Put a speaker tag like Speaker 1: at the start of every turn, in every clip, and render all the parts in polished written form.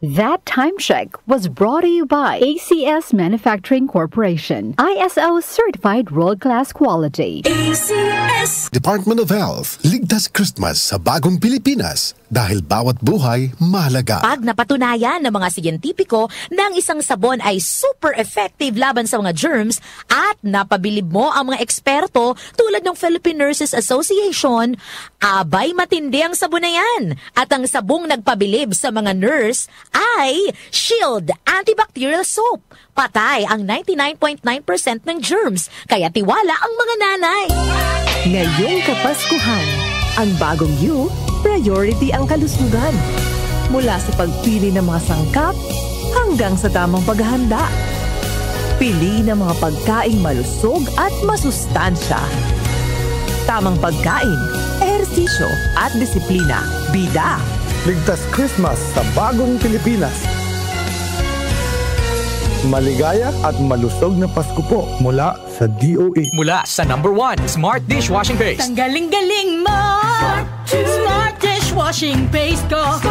Speaker 1: That time check was brought to you by ACS Manufacturing Corporation. ISO certified world-class quality.
Speaker 2: ACS
Speaker 3: Department of Health, ligtas Christmas sa bagong Pilipinas dahil bawat buhay mahalaga.
Speaker 4: Pag napatunayan ng mga siyentipiko na ang isang sabon ay super effective laban sa mga germs at napabilib mo ang mga eksperto tulad ng Philippine Nurses Association, abay matindi ang sabon na yan. At ang sabong nagpabilib sa mga nurse ay Shield Antibacterial Soap. Patay ang 99.9% ng germs, kaya tiwala ang mga nanay.
Speaker 5: Ngayong Kapaskuhan, ang bagong you, priority ang kalusugan. Mula sa pagpili ng mga sangkap hanggang sa tamang paghahanda. Pili ng mga pagkaing malusog at masustansya. Tamang pagkain, ehersisyo at disiplina. Bida!
Speaker 6: Ligtas Christmas sa bagong Pilipinas. Maligaya at malusog na Pasko po mula sa DOE.
Speaker 7: Mula sa #1 Smart Dishwashing Paste.
Speaker 8: Ang galing-galing mo! Smart Dishwashing Paste ko!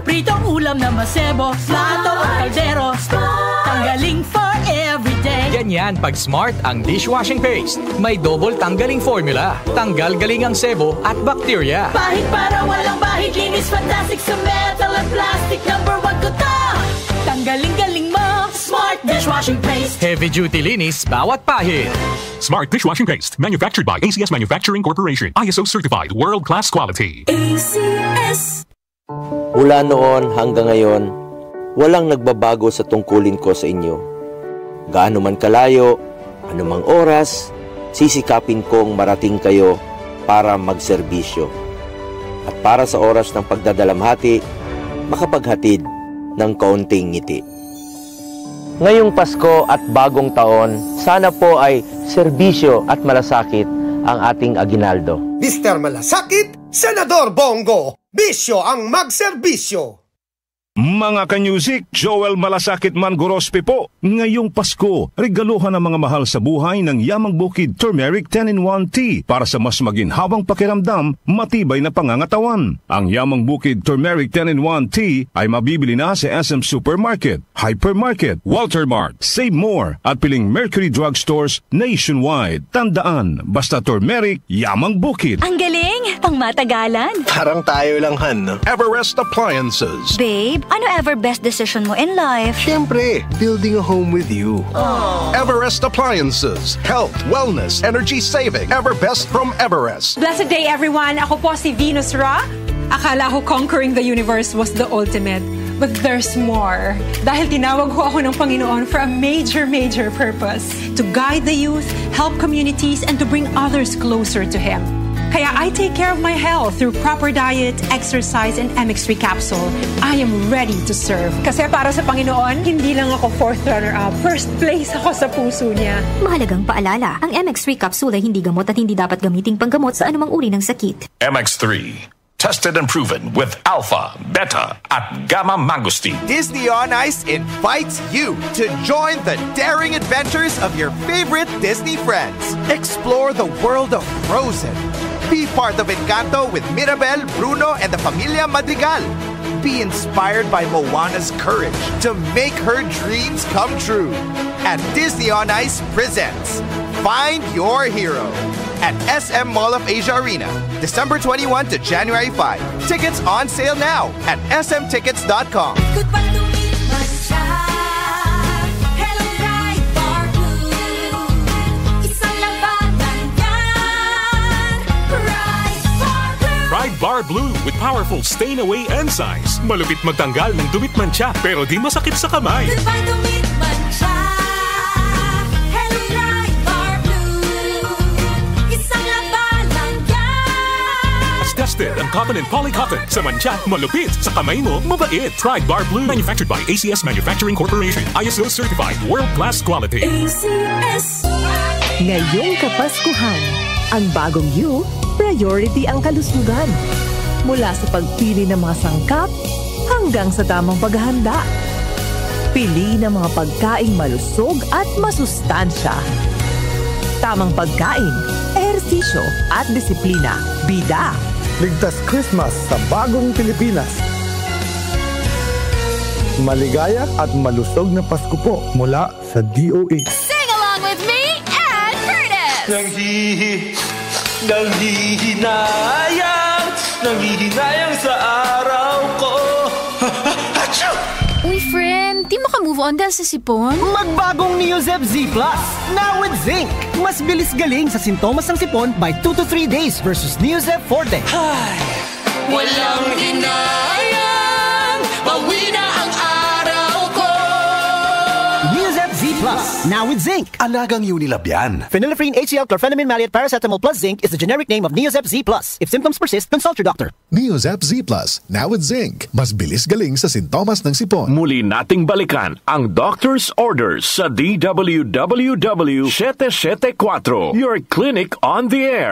Speaker 8: Pritong ulam na masebo, plato o kaldero. Tanggaling for everyday.
Speaker 7: Ganyan pag Smart ang dishwashing paste. May double tanggaling formula. Tanggal galing ang sebo at bakterya.
Speaker 8: Bahid para walang bahid, linis fantastic sa metal at plastic. #1 ko to! Tanggaling-galing mo, Smart Dishwashing Paste.
Speaker 7: Heavy duty linis bawat pahid.
Speaker 9: Smart Dishwashing Paste, manufactured by ACS Manufacturing Corporation. ISO certified, world-class quality.
Speaker 8: ACS.
Speaker 10: Mula noon hanggang ngayon, walang nagbabago sa tungkulin ko sa inyo. Gaano man kalayo, anumang oras, sisikapin kong marating kayo para magserbisyo. At para sa oras ng pagdadalamhati, makapaghatid ng kaunting ngiti. Ngayong Pasko at bagong taon, sana po ay serbisyo at malasakit ang ating aginaldo.
Speaker 11: Mr. Malasakit, Senador Bongo, bisyo ang magserbisyo.
Speaker 12: Mga kanyusik, Joel Malasakit Mangorospe po. Ngayong Pasko, regaluhan ang mga mahal sa buhay ng Yamang Bukid Turmeric 10-in-1 Tea para sa mas maginhawang pakiramdam, matibay na pangangatawan. Ang Yamang Bukid Turmeric 10-in-1 Tea ay mabibili na sa SM Supermarket, Hypermarket, Walter Mart, Save More at piling Mercury Drug Stores nationwide. Tandaan, basta turmeric, Yamang Bukid.
Speaker 13: Ang galing! Pangmatagalan.
Speaker 14: Parang tayo lang, Han, no? Everest Appliances.
Speaker 13: Babe, ano ever best decision mo in life?
Speaker 14: Siyempre, building a home with you.
Speaker 13: Aww.
Speaker 14: Everest Appliances. Health, wellness, energy saving. Everbest from Everest.
Speaker 15: Blessed day, everyone. Ako po si Venus Ra. Akala ko conquering the universe was the ultimate. But there's more. Dahil tinawag ko ako ng Panginoon for a major purpose. To guide the youth, help communities, and to bring others closer to Him. Kaya I take care of my health through proper diet, exercise, and MX3 capsule. I am ready to serve. Kasi para sa Panginoon, hindi lang ako 4th runner-up. First place ako sa puso niya.
Speaker 13: Mahalagang paalala, ang MX3 capsule ay hindi gamot at hindi dapat gamiting panggamot sa anumang uri ng sakit.
Speaker 9: MX3. Tested and proven with alpha, beta, at gamma mangosteen.
Speaker 16: Disney on Ice invites you to join the daring adventures of your favorite Disney friends. Explore the world of Frozen. Be part of Encanto with Mirabel, Bruno, and the Familia Madrigal. Be inspired by Moana's courage to make her dreams come true. And Disney on Ice presents Find Your Hero at SM Mall of Asia Arena, December 21 to January 5. Tickets on sale now at smtickets.com.
Speaker 8: Goodbye to me, Mancha. Hello, Ride Bar Blue. Isang labanan yan. Ride Bar Blue.
Speaker 9: Ride Bar Blue with powerful stain-away enzymes. Malupit magtanggal ng dumit mancha pero di masakit sa kamay.
Speaker 8: Goodbye to me, Mancha. Hello, Ride Bar Blue. Isang labanan yan.
Speaker 9: As tested ang cotton and polycotton sa mancha, malupit sa kamay mo, mabait. Ride Bar Blue, manufactured by ACS Manufacturing Corporation. ISO certified, world-class quality.
Speaker 8: ACS.
Speaker 5: Ngayong Kapaskuhan, ang bagong you, priority ang kalusugan. Mula sa pagpili ng mga sangkap hanggang sa tamang paghahanda. Pili ng mga pagkaing malusog at masustansya. Tamang pagkain, ehersisyo at disiplina. Bida!
Speaker 6: Ligtas Christmas sa bagong Pilipinas. Maligaya at malusog na Pasko po mula sa DOH.
Speaker 2: Sing along with me and Curtis!
Speaker 17: Nanghihinayang sa araw ko.
Speaker 2: Uy, friend, di mo ka move on dahil sa sipon?
Speaker 18: Magbagong Neozep Z Plus, now with zinc. Mas bilis galing sa sintomas ng sipon by 2 to 3 days versus Neozep Forte.
Speaker 17: Walang hinayang, bawi na ang araw ko.
Speaker 18: Neozep Z Plus, now with zinc.
Speaker 19: Alagang Unilab yan.
Speaker 18: Phenylephrine HCl chlorphenamine maleate paracetamol plus zinc is the generic name of Neozep Z Plus. If symptoms persist, consult your doctor.
Speaker 3: Neozep Z Plus, now with zinc. Mas bilis galing sa sintomas ng sipon.
Speaker 20: Muli nating balikan ang Doctor's Orders sa DWWW 774, your clinic on the air.